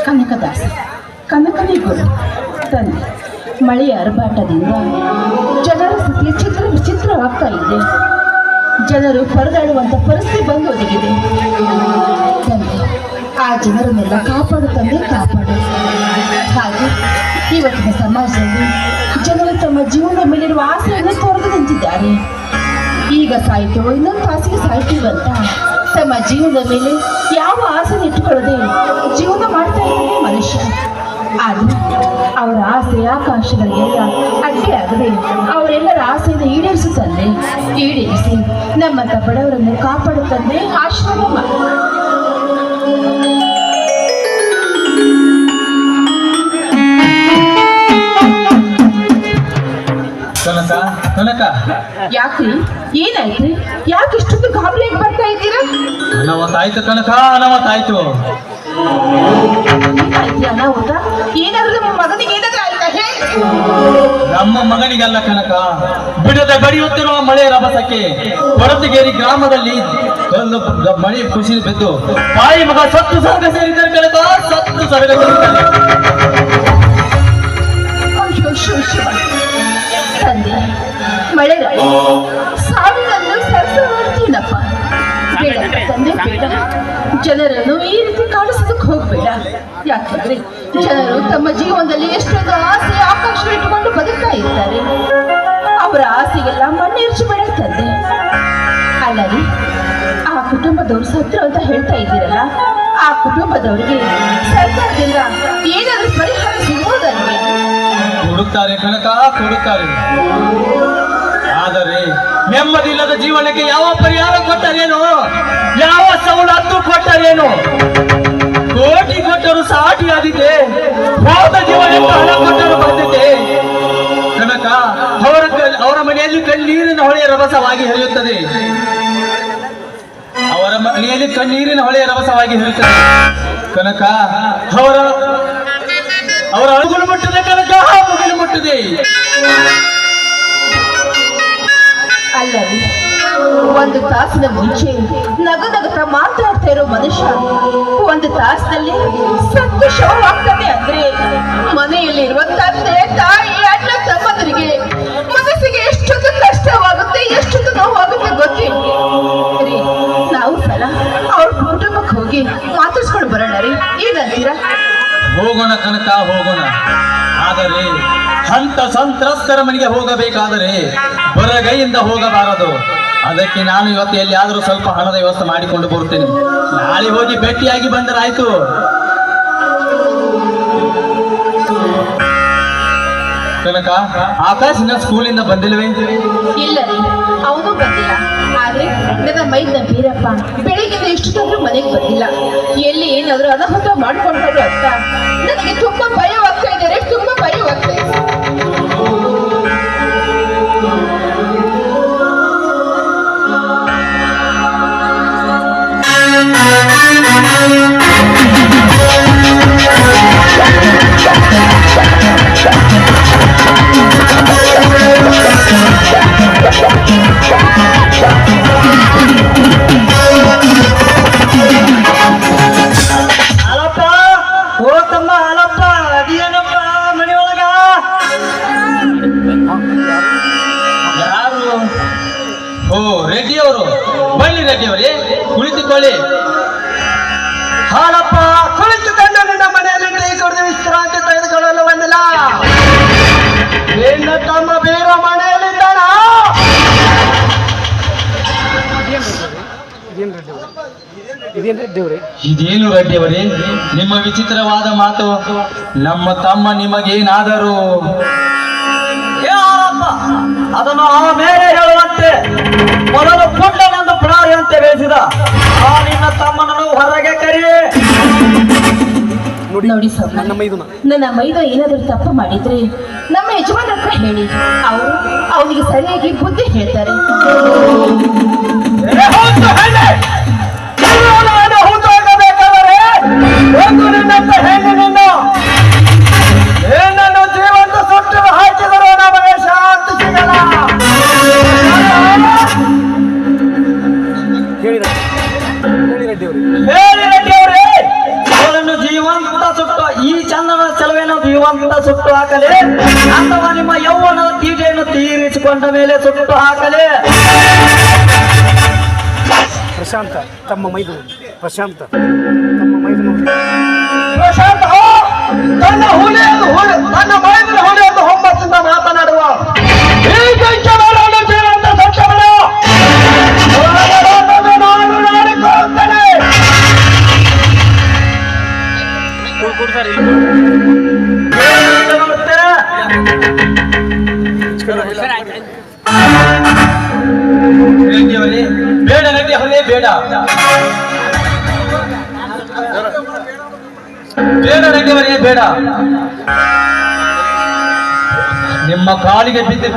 ಕನಕದಾಸ ಕನಕನೇ ಗುರು ತಂದೆ. ಮಳೆಯ ಅರಬಾಟದಿಂದ ಜನರ ಸ್ಥಿತಿ ವಿಚಿತ್ರವಾಗ್ತಾ ಇದೆ. ಜನರು ಪರದಾಡುವಂಥ ಪರಿಸ್ಥಿತಿ ಬಂದು ಒದಗಿದೆ. ತಂದೆ, ಆ ಜನರನ್ನೆಲ್ಲ ಕಾಪಾಡು ತಂದೆ, ಕಾಪಾಡು. ಹಾಗೆ ಇವತ್ತಿನ ಸಮಾಜದಲ್ಲಿ ಜನರು ತಮ್ಮ ಜೀವನದ ಮೇಲಿರುವ ಆಸೆಯನ್ನು ತೊರೆದು ನಿಂತಿದ್ದಾರೆ. ಈಗ ಸಾಯ್ತು, ಇನ್ನೊಂದು ತಾಸಿಗೆ ಸಾಯ್ತೀವಂತ ತಮ್ಮ ಜೀವನದ ಮೇಲೆ ಯಾವ ಆಸೆ ಇಟ್ಟುಕೊಳ್ಳದೆ ಜೀವನ ಮಾಡ್ತಾ ಇದ್ದಾನೆ ಮನುಷ್ಯ. ಆದರೆ ಅವರ ಆಸೆ ಆಕಾಂಕ್ಷೆಗಳಿಗೆಲ್ಲ ಅಡ್ಡಿಯಾಗದೆ ಅವರೆಲ್ಲರ ಆಸೆಯನ್ನು ಈಡೇರಿಸುತ್ತಂದೆ. ಈಡೇರಿಸಿ ನಮ್ಮಂತ ಬಡವರನ್ನು ಕಾಪಾಡುತ್ತಂದೆ, ಆಶ್ರಮ ಮಾಡಿ. ಕನಕ ಕನಕ, ಯಾಕ್ರಿ? ಏನಾಯ್ತ್ರಿ? ಯಾಕೆ ಇಷ್ಟೊಂದು ಗಾಬರಿಯಾಗಿ ಬರ್ತಾ ಇದ್ದೀರಾ? ಅನಾಹುತಾಯ್ತು ಕನಕ, ಅನಾಹುತಾಯ್ತು. ಅನಾಹುತ? ಏನಾದ್ರು ನಮ್ಮ ಮಗನಿಗೆ ಏನಾದ್ರೂ ಆಯ್ತಾ? ನಮ್ಮ ಮಗನಿಗಲ್ಲ ಕನಕ, ಬಿಡದೆ ಬಡಿಯುತ್ತಿರುವ ಮಳೆ ರಭಸಕ್ಕೆ ಕೊರತಗೇರಿ ಗ್ರಾಮದಲ್ಲಿ ಕಲ್ಲು ಮಳೆ ಖುಷಿ ಬಿದ್ದು ತಾಯಿ ಮಗ ಸತ್ತು ಸರ್ಗ ಸೇರಿದ್ದಾರೆ ಕನಕ, ಸತ್ತು ಸರ್ಗ ಸೇರಿದ್ದಾರೆ. ತಂದೆ, ಮಳೆ ಸಾವಿನನ್ನು ಸರ್ಸ ಮಾಡ್ತೀನಪ್ಪ. ಬೇಡ ತಂದೆ, ಬೇಡ. ಜನರನ್ನು ಈ ರೀತಿ ಕಾಣಿಸೋದಕ್ಕೆ ಹೋಗ್ಬೇಡ. ಯಾಕಂದ್ರೆ ಜನರು ತಮ್ಮ ಜೀವನದಲ್ಲಿ ಎಷ್ಟೊಂದು ಆಸೆ ಆಕಾಂಕ್ಷೆ ಇಟ್ಟುಕೊಂಡು ಬದುಕ್ತಾ ಇರ್ತಾರೆ. ಅವರ ಆಸೆಗೆಲ್ಲ ಮಣ್ಣೇರ್ಚು ಬೇಡ ತಂದೆ. ಅಲ್ಲರಿ, ಆ ಕುಟುಂಬದವರು ಸತ್ರು ಅಂತ ಹೇಳ್ತಾ ಇದ್ದೀರಲ್ಲ, ಆ ಕುಟುಂಬದವರಿಗೆ ಸರ್ಕಾರದಿಂದ ಏನಾದ್ರೂ ಪರಿಹಾರ ಸಿಗೋದಲ್ವೇ? ಕೊಡುತ್ತಾರೆ ಕನಕ, ಕೊಡುತ್ತಾರೆ. ಆದರೆ ನೆಮ್ಮದಿಲ್ಲದ ಜೀವನಕ್ಕೆ ಯಾವ ಪರಿಹಾರ ಕೊಟ್ಟರೇನು, ಯಾವ ಸವಲತ್ತು ಕೊಟ್ಟರೇನು? ಕೋಟಿ ಕೊಟ್ಟರು ಸಾಟಿ ಆದಿದೆ, ಹೋದ ಜೀವನಕ್ಕೆ ಹಣ ಕೊಟ್ಟರು ಬಂದಿದೆ ಕನಕ. ಅವರ ಮನೆಯಲ್ಲಿ ಕಣ್ಣೀರಿನ ಹೊಳೆಯ ರಭಸವಾಗಿ ಹರಿಯುತ್ತದೆ. ಅವರ ಮನೆಯಲ್ಲಿ ಕಣ್ಣೀರಿನ ಹೊಳೆಯ ರಭಸವಾಗಿ ಹರಿಯುತ್ತದೆ ಕನಕ. ಅವರ ಅಳುಗುಲು ಮುಟ್ಟಿದೆ ಕನಕ, ಮುಗಿಲು ಮುಟ್ಟಿದೆ. ಅಲ್ಲರಿ, ಒಂದು ತಾಸಿನ ಮುಂಚೆ ನಗುತ್ತಾ ಮಾತಾಡ್ತಾ ಇರೋ ಮನುಷ್ಯ ಒಂದು ತಾಸಿನಲ್ಲಿ ಸತ್ತು ಶವವಾಗ್ತಾನೆ ಅಂದ್ರೆ ಮನೆಯಲ್ಲಿರುವ ತಂದೆ ತಾಯಿ ಅಣ್ಣ ತಮ್ಮಂದರಿಗೆ ಮನಸ್ಸಿಗೆ ಎಷ್ಟೊಂದು ಕಷ್ಟವಾಗುತ್ತೆ, ಎಷ್ಟೊಂದು ನೋವಾಗುತ್ತೆ ಗೊತ್ತೇ. ನಾವು ಸಲ ಅವ್ರ ಕುಟುಂಬಕ್ಕೆ ಹೋಗಿ ಮಾತಾಡ್ಸ್ಕೊಂಡು ಬರೋಣ ರೀ, ಏನಂತೀರಾ? ಹೋಗೋಣ ಕನಕ, ಹೋಗೋಣ. ಆದರೆ ಹಂತ ಸಂತ್ರಸ್ತರ ಮನೆಗೆ ಹೋಗಬೇಕಾದರೆ ಬರಗೈಯಿಂದ ಹೋಗಬಾರದು. ಅದಕ್ಕೆ ನಾನು ಇವತ್ತು ಎಲ್ಲಿಯಾದರೂ ಸ್ವಲ್ಪ ಹಣದ ವ್ಯವಸ್ಥೆ ಮಾಡಿಕೊಂಡು ಬರುತ್ತೇನೆ. ನಾಳೆ ಹೋಗಿ ಭೇಟಿಯಾಗಿ ಬಂದರಾಯ್ತು. ಕನಕ, ಆಕಾಶಿನ ಸ್ಕೂಲಿಂದ ಬಂದಿಲ್ವೇ? ಇಲ್ಲ ರೀ, ಅವನು ಬಂದಿಲ್ಲ. ಆದ್ರೆ ನನ್ನ ಮೈದ ಬೀರಪ್ಪ ಬೆಳಿಗ್ಗೆ ಇಷ್ಟೊಂದು ಮನೆಗೆ ಬಂದಿಲ್ಲ. ಎಲ್ಲಿ ಏನಾದ್ರು ಅನಾಹುತ ಮಾಡ್ಕೊಂಡ್ರು ಅಂತ ನನಗೆ ತುಂಬಾ ಭಯವಾಗ್ತಾ ಇದ್ದಾರೆ, ತುಂಬಾ ಭಯವಾಗ್ತಾ ಇದೆ. ರೆಡ್ಡಿಯವರು ಬನ್ನಿ, ರೆಡ್ಡಿಯವರೇ ಕುಳಿತುಕೊಳ್ಳಿ. ಹಾಳಪ್ಪ, ಕುಳಿತುಕೊಂಡು ನಿನ್ನ ಮನೆಯಲ್ಲಿ ಟೀ ಕುಡಿದು ವಿಶ್ರಾಂತಿ ತೆಗೆದುಕೊಳ್ಳಲು ಬಂದಿಲ್ಲ. ನಿನ್ನ ತಮ್ಮ ಬೇರೆ ಮನೆಯಲ್ಲಿದ್ದಾನ? ಇದೇನು ರೆಡ್ಡಿಯವರೇ ನಿಮ್ಮ ವಿಚಿತ್ರವಾದ ಮಾತು? ನಮ್ಮ ತಮ್ಮ ನಿಮಗೇನಾದರೂ? ಅದನ್ನು ಆಮೇಲೆ ಹೇಳುವಂತೆ ಮೊದಲು ಪುಟ್ಟನೆಂದು ಪ್ರಾಣಿಯಂತೆ ಬೆಳೆಸಿದ ಆ ನಿನ್ನ ತಮ್ಮನನ್ನು ಹೊರಗೆ ಕರೆಯೇ. ನೋಡಿ ಸರ್, ನನ್ನ ಮೈದ ಏನಾದರೂ ತಪ್ಪು ಮಾಡಿದ್ರೆ ನಮ್ಮ ಯಜಮಾನ ಹತ್ರ ಹೇಳಿ, ಅವರು ಅವನಿಗೆ ಸರಿಯಾಗಿ ಬುದ್ಧಿ ಹೇಳ್ತಾರೆ. ಜೀವಂತ ಸುಟ್ಟು ಹಾಕಿದರೂ ನಮಗೆ ಶಾಂತಿ ಸಿಗಲ್ಲ. ಹೇಳಿ ರೆಡ್ಡಿಯವರೇ, ಅವರನ್ನು ಜೀವಂತ ಜೀವಂತ ಸುಟ್ಟು ಹಾಕಲೆ ಅಥವಾ ನಿಮ್ಮ ಯೌವನದ ತೀಟೆಯನ್ನು ತೀರಿಸಿಕೊಂಡ ಮೇಲೆ ಸುಟ್ಟು ಹಾಕಲೆ. ಪ್ರಶಾಂತ ತಮ್ಮ ಮೈದು ಪ್ರಶಾಂತ ತಮ್ಮ ಮೈದು ಪ್ರಶಾಂತ ತನ್ನ ತನ್ನ ಮೈದಿನ ಹುಲಿಯನ್ನು ಹೊಮ್ಮಸಿಂದ ಮಾತನಾಡುವ ಈ ಸಂಖ್ಯೆಗಳನ್ನು ಜೀವಂತ ಸಂಖ್ಯೆಗಳು ನಾನು ನಾಡಿಕೊಳ್ಳುತ್ತೇನೆ. ಬೇಡ ನಡಿ ಹೊರೇ ಬೇಡ ಬೇಡ ನಡಿಯವರೇ ಬೇಡ. ನಿಮ್ಮ ಕಾಲಿಗೆ ಬಿದ್ದು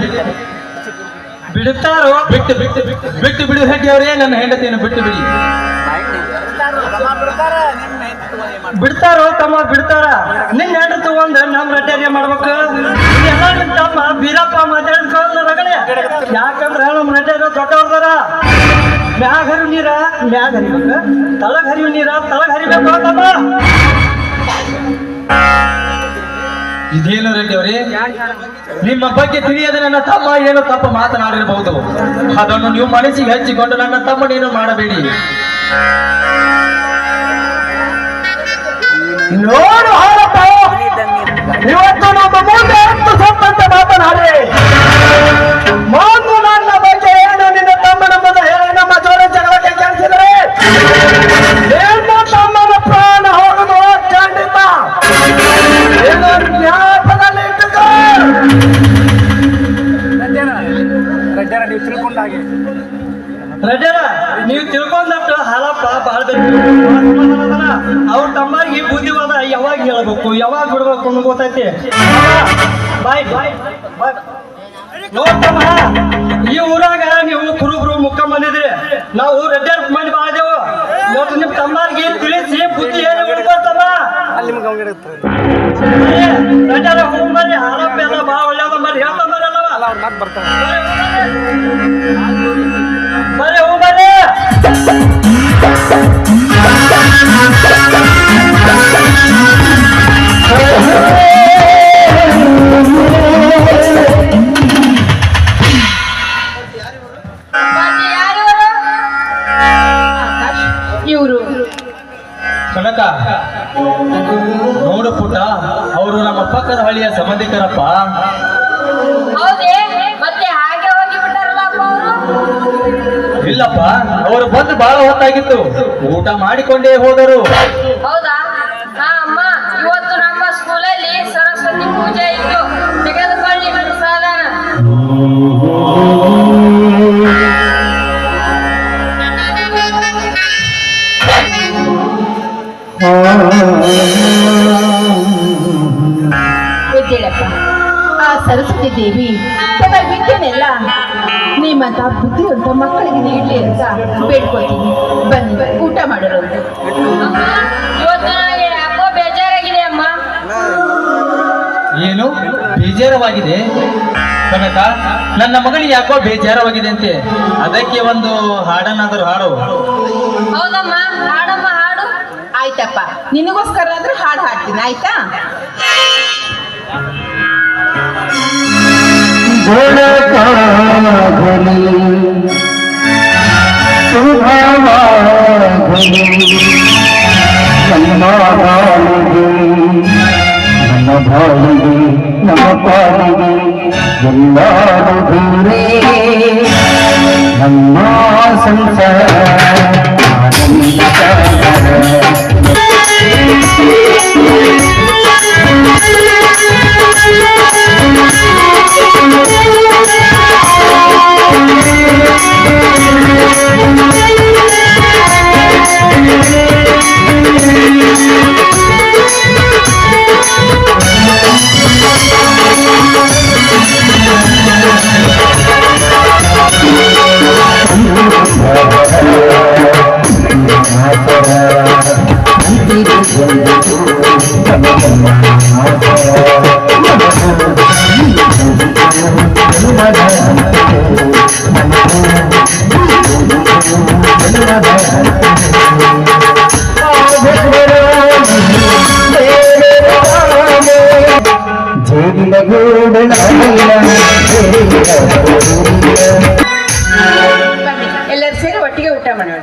ಬಿಡುತ್ತಾರೋ ಬಿಟ್ಟು ಬಿಟ್ಟು ಬಿಟ್ಟು ಬಿಡು ಹೆಡ್ಡಿಯವರೇ. ನನ್ನ ಹೆಂಡತಿಯನ್ನು ಬಿಟ್ಟು ಬಿಡಿ. ಬಿಡ್ತಾರೋ ತಮ್ಮ ಬಿಡ್ತಾರ. ನಿನ್ನ ಹೆಂಡತಿ ತಗೊಂಡು ನಮ್ಮ ರೆಡ್ಡಿ ಮಾಡ್ಬೇಕು. ಎಲ್ಲ ನಿಮ್ ತಮ್ಮ ಬೀರಪ್ಪ ಮಾತಾಡ್ಕೊಳ್ಳ ರಗಳೆ. ಯಾಕಂದ್ರ ನಮ್ಮ ರೆಡ್ಡಿ ದೊಡ್ಡವ್ರದಾರ. ಮ್ಯಾಗ ಹರಿವು ನೀರ ಮ್ಯಾಗ ಹರಿಬೇಕು, ತಳಗ್ ಹರಿವು ನೀರ ತಳಗ್ ಹರಿಬೇಕು ತಮ್ಮ. ಇದೇನು ರೆಡ್ಡಿ ಅವರೇ, ನಿಮ್ಮ ಬಗ್ಗೆ ತಿಳಿಯದ ನನ್ನ ತಮ್ಮ ಏನೋ ತಪ್ಪ ಮಾತನಾಡಿರಬಹುದು. ಅದನ್ನು ನೀವು ಮನಸ್ಸಿಗೆ ಹಚ್ಚಿಕೊಂಡು ನನ್ನ ತಮ್ಮನೇನು ಮಾಡಬೇಡಿ. ನೋಡು ಹಾರಪ್ಪ, ಇವತ್ತು ನಮ್ಮ ಮುಂದೆ ಎಷ್ಟು ಸತ್ತಂತೆ ಮಾತನಾಡಿ ಮಾತು ನನ್ನ ಬಗ್ಗೆ ಏನು ನಿನ್ನ ತಮ್ಮನ ಮುಂದೆ ಹೇಳಿ ನಮ್ಮ ಜೋರ ಜಗಳಕ್ಕೆ ಕೆಲಸಿದರೆ ನಿಮ್ಮ ತಮ್ಮನ ಪ್ರಾಣ ಹೋಗುದು ಖಂಡಿತ. ಜ್ಞಾಪದಲ್ಲಿ ಇಟ್ಟುಕೋ. ರಡ್ಡರ ನೀವು ತಿಳ್ಕೊಂಡಾಗೆ ರಜರ ನೀವು ತಿಳ್ಕೊಂಡಷ್ಟು ಹಾಲಪ್ಪ ಬಾಳ ಅವ್ರ ತಮ್ಮರಿಗೆ ಬುದ್ಧಿವಾದ ಯಾವಾಗ ಹೇಳ್ಬೇಕು ಯಾವಾಗ ಬಿಡ್ಬೇಕು ಅನ್ನೋ ಗೊತ್ತೈತಿ. ಬಾಯ್ ಬಾಯ್ ನೋಡ್ತಮ್ಮ, ಈ ಊರಾಗ ನೀವು ಕುರುಬ್ರು ಮುಖ ಬಂದಿದ್ರಿ, ನಾವು ರೆಡ್ಡರ್ ಮಾಡಿ ಬಾಳದೇವು. ನೋಡ್ರಿ ನಿಮ್ ತಮ್ಮರಿಗೆ ತಿಳಿಸಿ ಬುದ್ಧಿ ಹೇಳಿ ಬಿಡ್ಕೊಳ್ತಮ್ಮ. ಅಲ್ಲಿ ನಿಮ್ಗೆ ಅವಂಗಿರುತ್ತೆ ರಜರ ಹೂ ಮರಿ ಹಾಲಪ್ಪ ಎಲ್ಲ ಬಾಳ ಒಳ್ಳೆಯದ ಮರಿ ಹೇಳ್ತಮ್ಮ ಅಲ್ಲವ. ಅವ್ರ ಮಾತು ಬರ್ತಾರೆ. ಬರೀ ಹೂ ಬರೀ ಇವರು ಕನಕ ನೋಡು ಪುಟ್ಟ, ಅವರು ನಮ್ಮ ಪಕ್ಕದ ಹಳ್ಳಿಯ ಸಂಬಂಧಿಕರಪ್ಪ. ಹೌದೇ ಮತ್ತೆ ಹಾಗೆ ಹೋಗಿ ಬಿಟ್ಟಾರಲ್ಲ ಅಪ್ಪ ಅವರು. ಇಲ್ಲಪ್ಪ, ಅವರು ಬಂದು ಬಹಳ ಹೊತ್ತಾಗಿತ್ತು, ಊಟ ಮಾಡಿಕೊಂಡೇ ಹೋದರು. ಹೌದಾ? ಹಾ ಅಮ್ಮ, ಇವತ್ತು ನಮ್ಮ ಸ್ಕೂಲಲ್ಲಿ ಸರಸ್ವತಿ ಪೂಜೆ ಇತ್ತು, ತೆಗೆದುಕೊಳ್ಳಿ ಪ್ರಸಾದ. ಎದ್ದೇಳಪ್ಪ. ಆ ಸರಸ್ವತಿ ದೇವಿ ತನ್ನ ವಿದ್ಯೆನೆಲ್ಲ ನಿಮ್ಮಂತ ಬುದ್ಧಿವಂತ ಮಕ್ಕಳಿಗೆ ನೀಡಲಿ ಅಂತ ಬೇಡ್ಕೊತೀನಿ. ಬನ್ನಿ ಊಟ ಮಾಡೋರು. ಅಮ್ಮ, ಇವತ್ತು ನನಗೆ ಯಾಕೋ ಬೇಜಾರಾಗಿದೆ ಅಮ್ಮ. ಏನು ಬೇಜಾರವಾಗಿದೆ? ಕನಕ, ನನ್ನ ಮಗಳಿಗೆ ಯಾಕೋ ಬೇಜಾರವಾಗಿದೆ ಅಂತೆ, ಅದಕ್ಕೆ ಒಂದು ಹಾಡನ್ನಾದರೂ ಹಾಡು. ಹೌದಮ್ಮ, ಹಾಡಮ್ಮ ಹಾಡು. ಆಯ್ತಪ್ಪ, ನಿನಗೋಸ್ಕರ ಆದ್ರೆ ಹಾಡು ಹಾಡ್ತೀನಿ, ಆಯ್ತಾ? ನಮ್ಮ ಬಾಳಿಗೆ ನಮ್ಮ ಪಾಲಿಗೆ ಎಲ್ಲರೂ ದೂರೇ ನಮ್ಮ ಸಂಸಾರ ಆನಂದ ಬೇಡಿದ ಗೂಡಲಿಲ್ಲ ಎಲ್ಲರೂ ಸೇರಿ ಒಟ್ಟಿಗೆ ಊಟ ಮಾಡೋಣ